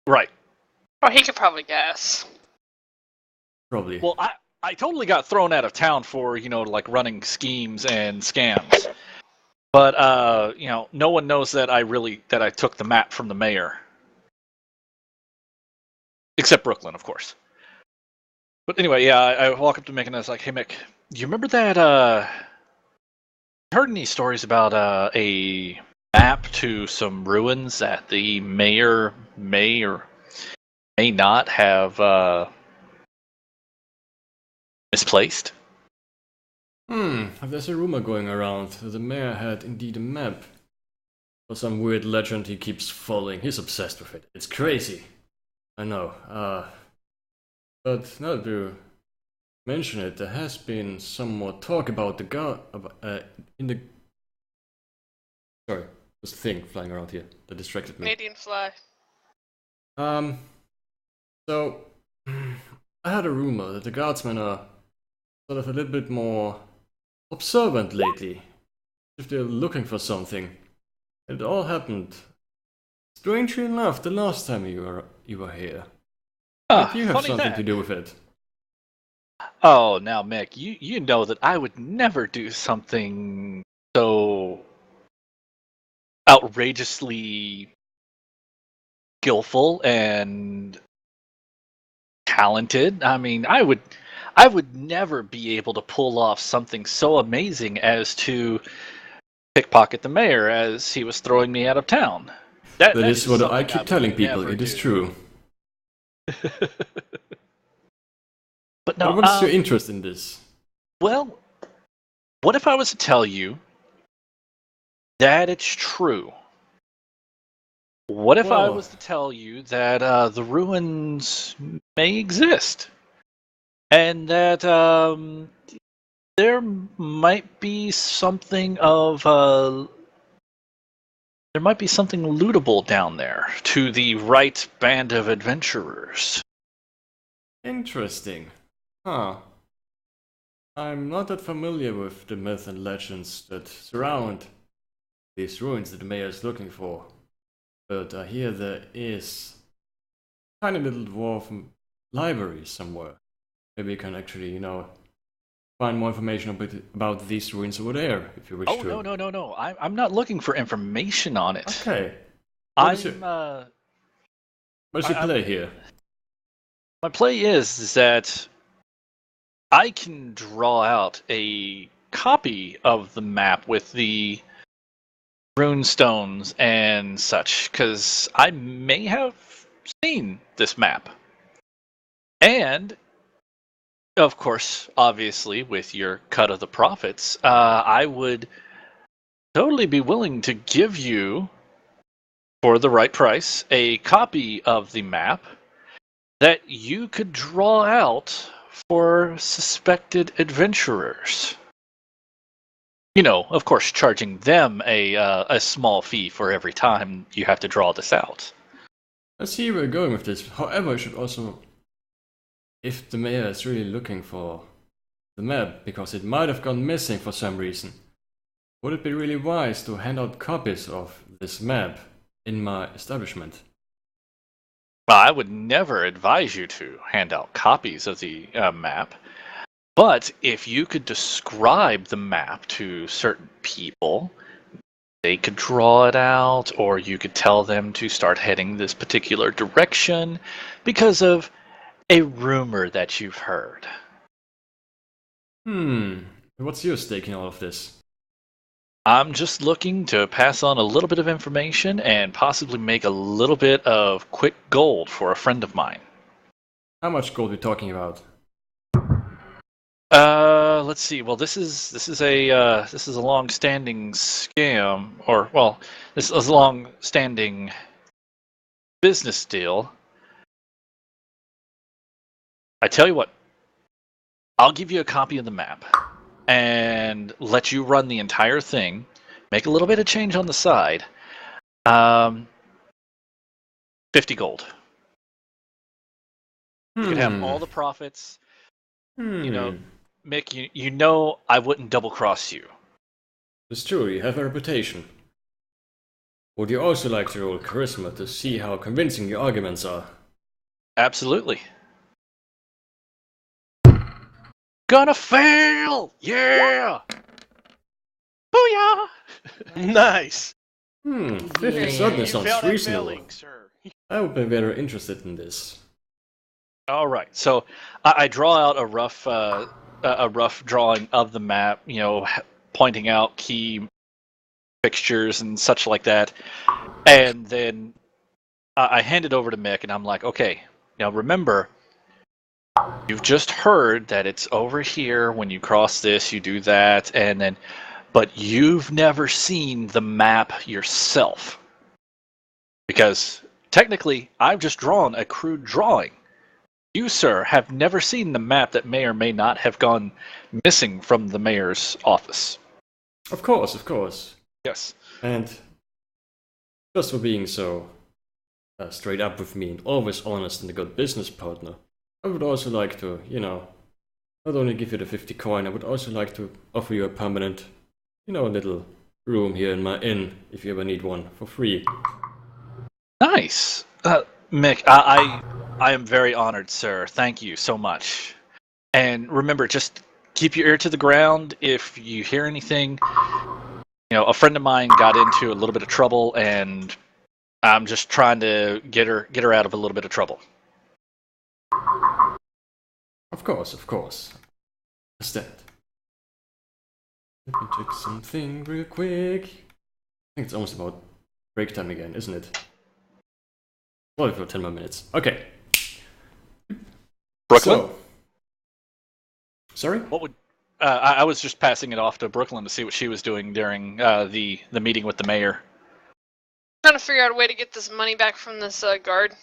Right. Oh, he could probably guess. Probably. Well, I totally got thrown out of town for, like running schemes and scams. But, no one knows that I took the map from the mayor. Except Brooklyn, of course. But anyway, yeah, I walk up to Mick and I was like, "Hey Mick, do you remember that, heard any stories about a map to some ruins that the mayor may or may not have misplaced. There's a rumor going around that the mayor had indeed a map. For some weird legend he keeps following. He's obsessed with it. It's crazy. I know. But now that you mention it, there has been some more talk about the Sorry, there's a thing flying around here that distracted me. Canadian fly. So, I had a rumor that the guardsmen are sort of a little bit more observant lately. If they're looking for something. It all happened, strangely enough, the last time you were here. But you have something to do with it. Oh, now, Mick, you know that I would never do something so outrageously skillful and talented. I mean, I would never be able to pull off something so amazing as to pickpocket the mayor as he was throwing me out of town. That is what I keep telling people. It is true. But no, what's your interest in this? Well, what if I was to tell you that it's true? What if I was to tell you that the ruins may exist? And that there might be something lootable down there to the right band of adventurers. Interesting. Huh. I'm not that familiar with the myths and legends that surround these ruins that the mayor is looking for. But I hear there is a tiny little dwarf library somewhere. Maybe you can actually, find more information about these ruins over there, if you wish to. Oh, no. I'm not looking for information on it. Okay. What's your play here? My play is that I can draw out a copy of the map with the rune stones and such, because I may have seen this map. And of course, obviously, with your cut of the profits, I would totally be willing to give you, for the right price, a copy of the map that you could draw out for suspected adventurers. Of course, charging them a small fee for every time you have to draw this out. I see where you're going with this. However, I should also... If the mayor is really looking for the map, because it might have gone missing for some reason, would it be really wise to hand out copies of this map in my establishment? Well, I would never advise you to hand out copies of the map, but if you could describe the map to certain people, they could draw it out, or you could tell them to start heading this particular direction because of a rumor that you've heard. What's your stake in all of this? I'm just looking to pass on a little bit of information and possibly make a little bit of quick gold for a friend of mine. How much gold are we talking about? Let's see. Well, this is a long-standing scam, this is a long-standing business deal. I tell you what, I'll give you a copy of the map and let you run the entire thing, make a little bit of change on the side. 50 gold. You could have all the profits. Mick, you know I wouldn't double-cross you. It's true, you have a reputation. Would you also like to roll charisma to see how convincing your arguments are? Absolutely. Gonna fail! Yeah! Booyah! Nice. 50 certainly sounds Failed at reasonable. failing, sir. I would be very interested in this. All right, so I draw out a rough drawing of the map, pointing out key fixtures and such like that, and then I hand it over to Mick, and I'm like, okay, Now remember, you've just heard that it's over here. When you cross this, you do that, and then, but you've never seen the map yourself. Because technically, I've just drawn a crude drawing. You, sir, have never seen the map that may or may not have gone missing from the mayor's office. Of course, of course. Yes. And just for being so straight up with me and always honest and a good business partner, I would also like to, not only give you the 50 coin, I would also like to offer you a permanent, a little room here in my inn, if you ever need one, for free. Nice. Mick, I am very honored, sir. Thank you so much. And remember, just keep your ear to the ground if you hear anything. A friend of mine got into a little bit of trouble, and I'm just trying to get her out of a little bit of trouble. Of course, of course. Understand. Let me check something real quick. I think it's almost about break time again, isn't it? Well, for 10 more minutes. Okay. Brooklyn? Sorry? What would I was just passing it off to Brooklyn to see what she was doing during the meeting with the mayor. Trying to figure out a way to get this money back from this guard.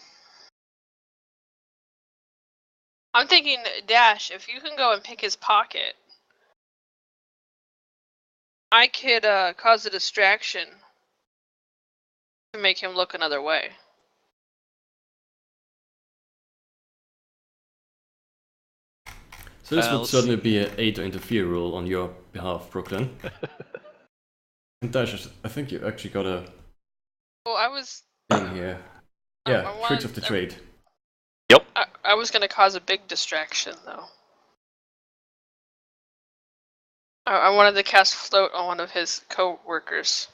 I'm thinking, Dash, if you can go and pick his pocket, I could cause a distraction to make him look another way. So this would certainly be an aid to interfere rule on your behalf, Brooklyn. And Dash, I think you actually got a Well, I was thing here. Yeah, tricks of the trade. Yep. I was going to cause a big distraction, though. I wanted to cast float on one of his co-workers.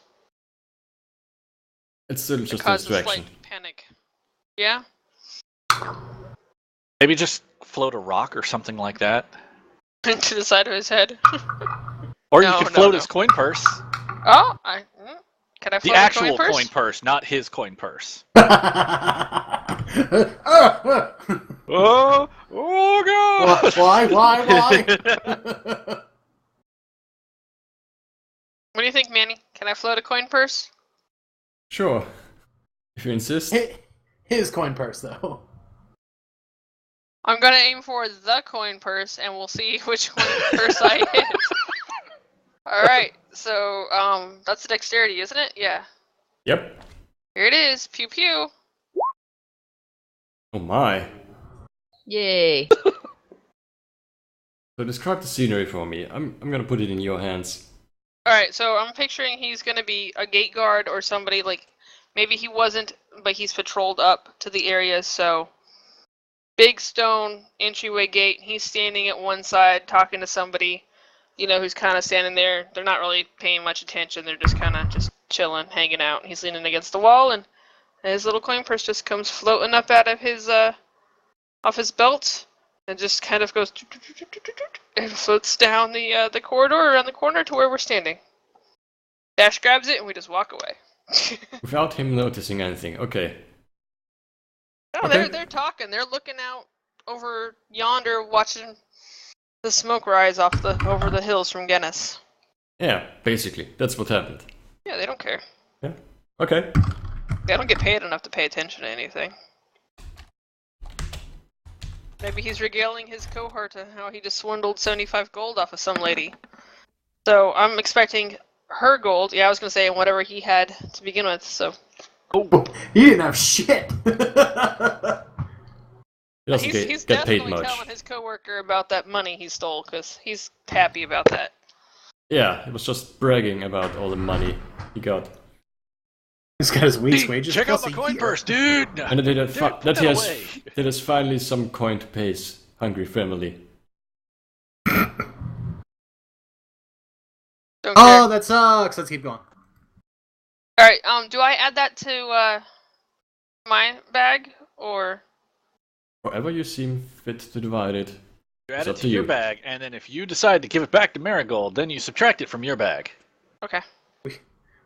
It's still just a Cause a distraction. slight panic. Yeah? Maybe just float a rock or something like that. To the side of his head. Or No, you could no, float no. his coin purse. Oh, can I float The a actual coin purse? not his coin purse. Oh, God! why? What do you think, Manny? Can I float a coin purse? Sure. If you insist. His coin purse, though. I'm gonna aim for the coin purse, and we'll see which coin purse I hit. Alright, so, that's the dexterity, isn't it? Yeah. Yep. Here it is. Pew pew. Oh my. Yay. So describe the scenery for me. I'm gonna put it in your hands. Alright, so I'm picturing he's gonna be a gate guard or somebody, like, maybe he wasn't, but he's patrolled up to the area, so big stone entryway gate. He's standing at one side talking to somebody, who's kind of standing there. They're not really paying much attention. They're just kind of just chilling, hanging out. He's leaning against the wall, and his little coin purse just comes floating up out of his off his belt, and just kind of goes and floats down the corridor around the corner to where we're standing. Dash grabs it, and we just walk away. Without him noticing anything. Okay. No, Okay. they're talking. They're looking out over yonder, watching the smoke rise over the hills from Guinness. Yeah, basically. That's what happened. Yeah, they don't care. Yeah. Okay. They don't get paid enough to pay attention to anything. Maybe he's regaling his cohort to how he just swindled 75 gold off of some lady. So I'm expecting her gold. Yeah, I was gonna say whatever he had to begin with. So He didn't have shit. He doesn't he's get paid definitely much. telling his coworker about that money he stole because he's happy about that. Yeah, he was just bragging about all the money he got. He's got his week's wages. Check out plus my a coin year. purse, dude! And that, Dude, put that away. that has finally some coin to pay his hungry family. Don't Oh, care. that sucks. Let's keep going. All right. Do I add that to my bag or? However you seem fit to divide it. You It's add up it to to your you. bag, and then if you decide to give it back to Merigold, then you subtract it from your bag. Okay.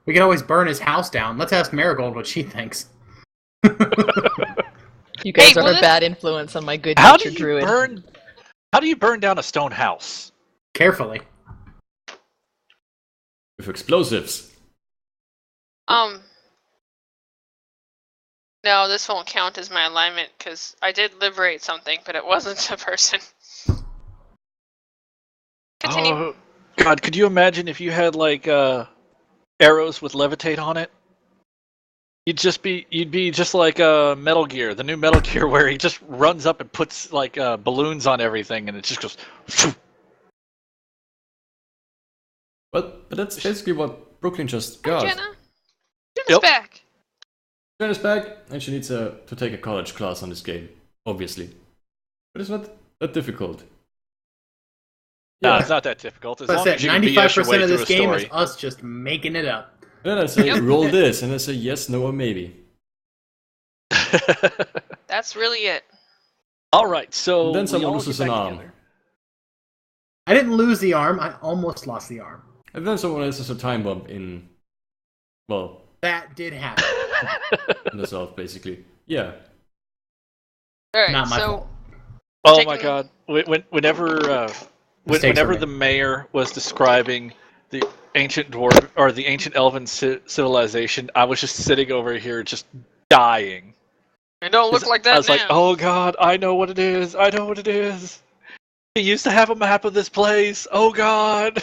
We can always burn his house down. Let's ask Merigold what she thinks. You guys Hey, are will a this- bad influence on my good How do natured you druid. burn? How do you burn down a stone house? Carefully. With explosives. No, this won't count as my alignment because I did liberate something, but it wasn't a person. Continue. Oh God, could you imagine if you had like arrows with levitate on it? You'd be just like Metal Gear, the new Metal Gear, where he just runs up and puts like balloons on everything, and it just goes. Phew. But that's basically what Brooklyn just Hi, got. Jenna. Jenna's Yep. back. Jenna's back, and she needs to take a college class on this game, obviously. But it's not that difficult. No, Yeah. it's not that difficult. As But I long said as you can BS your 95% way of through this a game story. is us just making it up. And then I say, Yep. roll this, and I say yes, no, or maybe. That's really it. All right, so And then we someone all loses get an back arm. together. I didn't lose the arm. I almost lost the arm. And then someone else a time bomb in, well, That did happen. in the south, basically. Yeah. Alright, Not my so fault. Oh Taking- my God! Whenever Mistakes are whenever made. the mayor was describing the ancient dwarf or the ancient elven civilization, I was just sitting over here just dying. it don't look like that I was now. like, oh God, I know what it is. I know what it is. He used to have a map of this place. Oh God.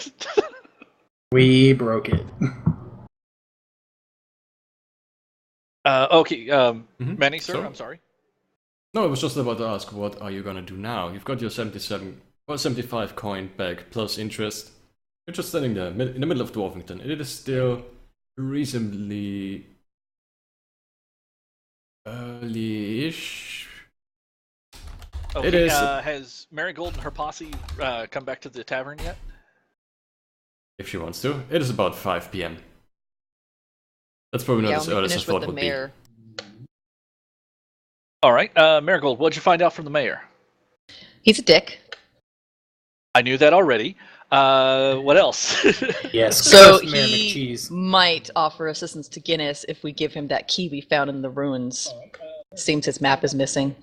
We broke it. Okay. Mhm. Manny, sir, So? I'm sorry. No, I was just about to ask, what are you gonna do now? You've got your 75 coin back, plus interest. You're just standing there, in the middle of Dwarfington. It is still reasonably early-ish. Okay, It is- has Merigold and her posse come back to the tavern yet? If she wants to. It is about 5 p.m. That's probably not Yeah, as when we early as I finish with thought the would mayor. All right, Merigold, what'd you find out from the mayor? He's a dick. I knew that already. What else? Yes. So curse Mayor he McCheese. might offer assistance to Guinness if we give him that key we found in the ruins. Seems his map is missing.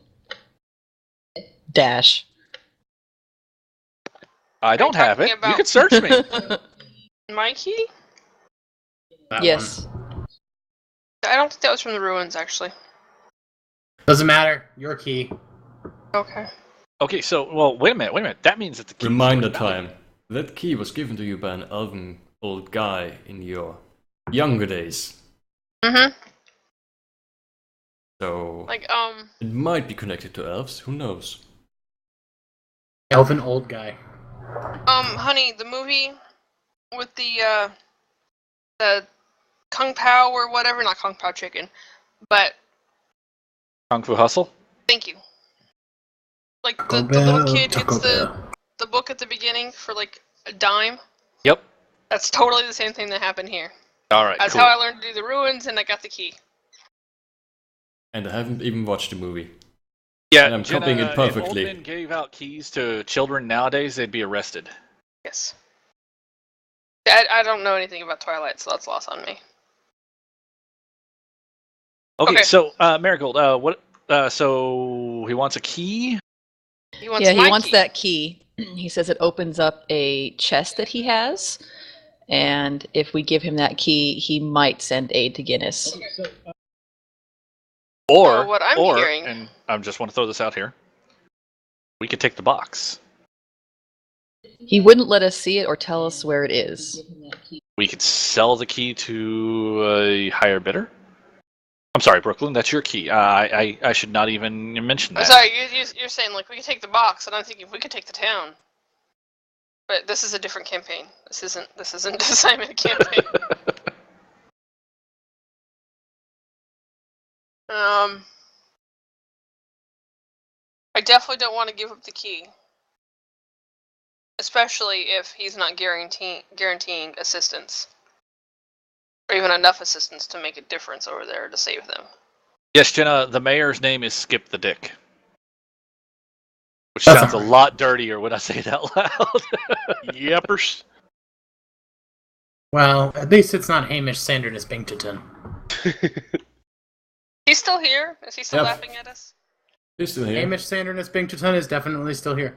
Dash. I don't have it. talking You about- can search me. My key? That Yes. I don't think that was from the ruins, actually. one. Doesn't matter. Your key. Okay. Okay, so wait a minute. That means that the key. Reminder time. That key was given to you by an elven old guy in your younger days. Mm-hmm. So Like, it might be connected to elves, who knows? Elven old guy. honey, the movie with the Kung Pao or whatever, not Kung Pao chicken, but Kung Fu Hustle. thank you. Like the Taco little Bell, kid Taco gets the book at the beginning for like a dime. Yep. That's totally the same thing that happened here. All right. That's cool. how I learned to do the ruins, and I got the key. And I haven't even watched the movie. Yeah, And I'm copying it perfectly. If old men gave out keys to children nowadays, they'd be arrested. Yes. I don't know anything about Twilight, so that's lost on me. Okay, Okay. so Marigold, what? So he wants a key. He wants Yeah, he my wants key. that key. He says it opens up a chest that he has, and if we give him that key, he might send aid to Guinness. Or So what I'm or, hearing- and I just want to throw this out here. We could take the box. He wouldn't let us see it or tell us where it is. We could sell the key to a higher bidder. I'm sorry, Brooklyn. That's your key. I should not even mention I'm that. sorry, you're saying like we could take the box, and I'm thinking we could take the town. But this is a different campaign. This isn't assignment campaign. I definitely don't want to give up the key, especially if he's not guaranteeing assistance, or even enough assistance to make a difference over there to save them. Yes, Jenna. The mayor's name is Skip the Dick, which That's sounds a alright. lot dirtier when I say it out loud. Yepers. Well, at least it's not Hamish Sanderness Bington. He's still here? Is he still Yep. laughing at us? He's still here. Hamish Sanderness Bington is definitely still here.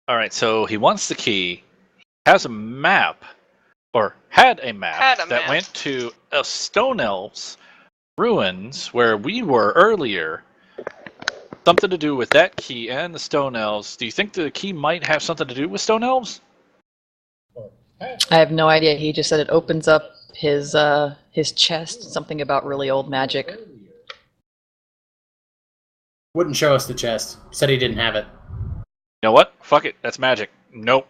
All right, so he wants the key. Has a map, or had a map that went to a Stone Elves ruins where we were earlier. Something to do with that key and the Stone Elves. Do you think the key might have something to do with Stone Elves? I have no idea. He just said it opens up his chest. Something about really old magic. Wouldn't show us the chest. Said he didn't have it. You know what? Fuck it. That's magic. Nope.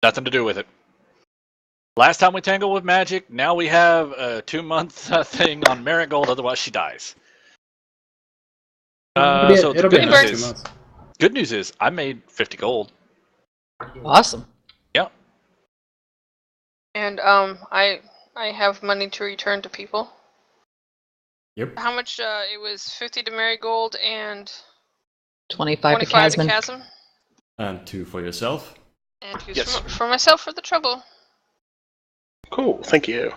Nothing to do with it. Last time we tangled with magic, now we have a 2-month thing on Merigold, otherwise she dies. So the good news is I made 50 gold. Awesome. Yep. And I have money to return to people. Yep. How much? It was 50 to Merigold and 25 to 25 to Kazmin. Chasm. And 2 for yourself. And 2 for myself for the trouble. Cool, thank you.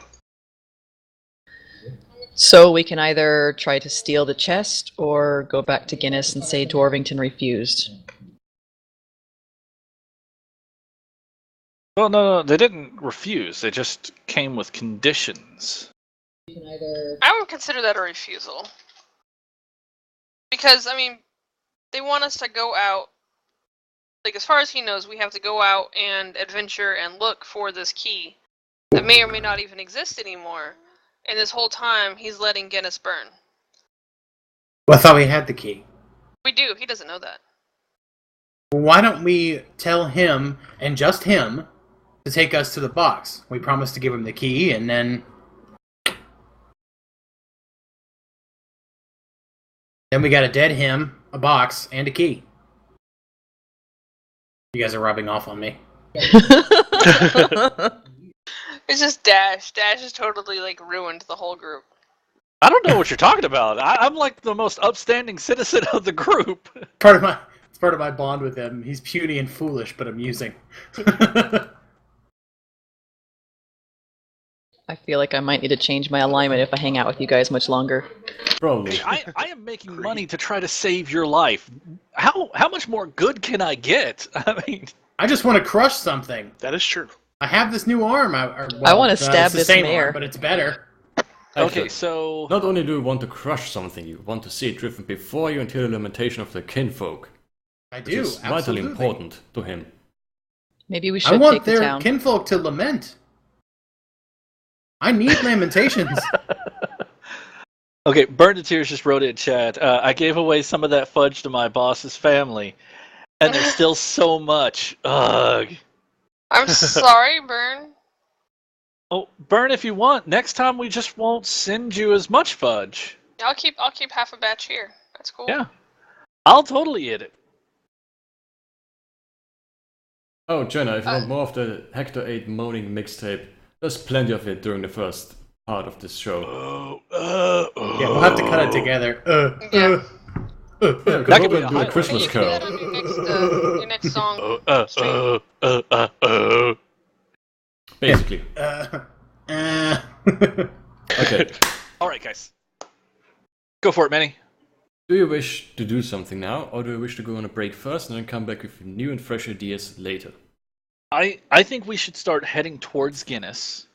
So we can either try to steal the chest or go back to Guinness and say Dwarvington refused. Well, no, they didn't refuse. They just came with conditions. I would consider that a refusal. Because, I mean, they want us to go out. Like, as far as he knows, we have to go out and adventure and look for this key that may or may not even exist anymore. And this whole time, he's letting Guinness burn. Well, I thought we had the key. We do. He doesn't know that. Why don't we tell him, and just him, to take us to the box? We promised to give him the key, and then... Then we gotta dead him, a box, and a key. You guys are rubbing off on me. It's just Dash. Dash has totally, like, ruined the whole group. I don't know what you're talking about. I'm like the most upstanding citizen of the group. It's part of my bond with him. He's puny and foolish, but amusing. I feel like I might need to change my alignment if I hang out with you guys much longer. Probably. I am making money to try to save your life. How much more good can I get? I mean, I just want to crush something. That is true. I have this new arm. I want to stab it's the this same mare. arm, but it's better. Okay, so... Not only do you want to crush something, you want to see it driven before you until the lamentation of the kinfolk. I Which do, is vitally absolutely. important to him. Maybe we I should want take the their town. kinfolk to lament. I need lamentations. Okay, Burn to Tears just wrote it in chat. I gave away some of that fudge to my boss's family, and there's still so much. Ugh. I'm sorry, Burn. Oh, Burn if you want. Next time we just won't send you as much fudge. I'll keep half a batch here. That's cool. Yeah. I'll totally eat it. Oh, Jenna, if you want more of the Hector 8 moaning mixtape, there's plenty of it during the first part of this show. Yeah, we'll have to cut it together. Yeah. That could be a do a highlight. Christmas You can do that carol. on your next song. Basically. Okay. Alright, guys. Go for it, Manny. Do you wish to do something now, or do you wish to go on a break first and then come back with new and fresh ideas later? I think we should start heading towards Guinness.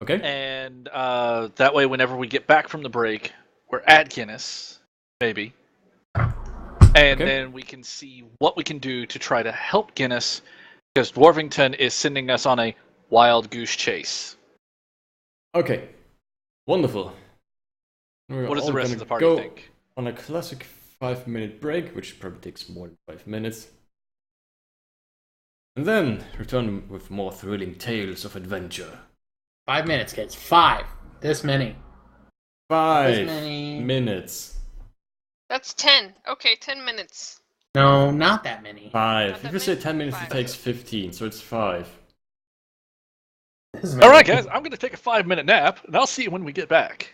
Okay? And that way, whenever we get back from the break, we're at Guinness, maybe. And then we can see what we can do to try to help Guinness, because Dwarvington is sending us on a wild goose chase. Okay. Wonderful. What does the rest of the party think? On a classic 5-minute break, which probably takes more than 5 minutes. And then return with more thrilling tales of adventure. 5 minutes, kids. 5. This many. 5 This many. minutes. That's 10. Okay, 10 minutes. No, not that many. 5. Not If that you say many? 10 minutes, it 5. takes 15, so it's 5. This many. Alright, guys, I'm going to take a 5-minute nap, and I'll see you when we get back.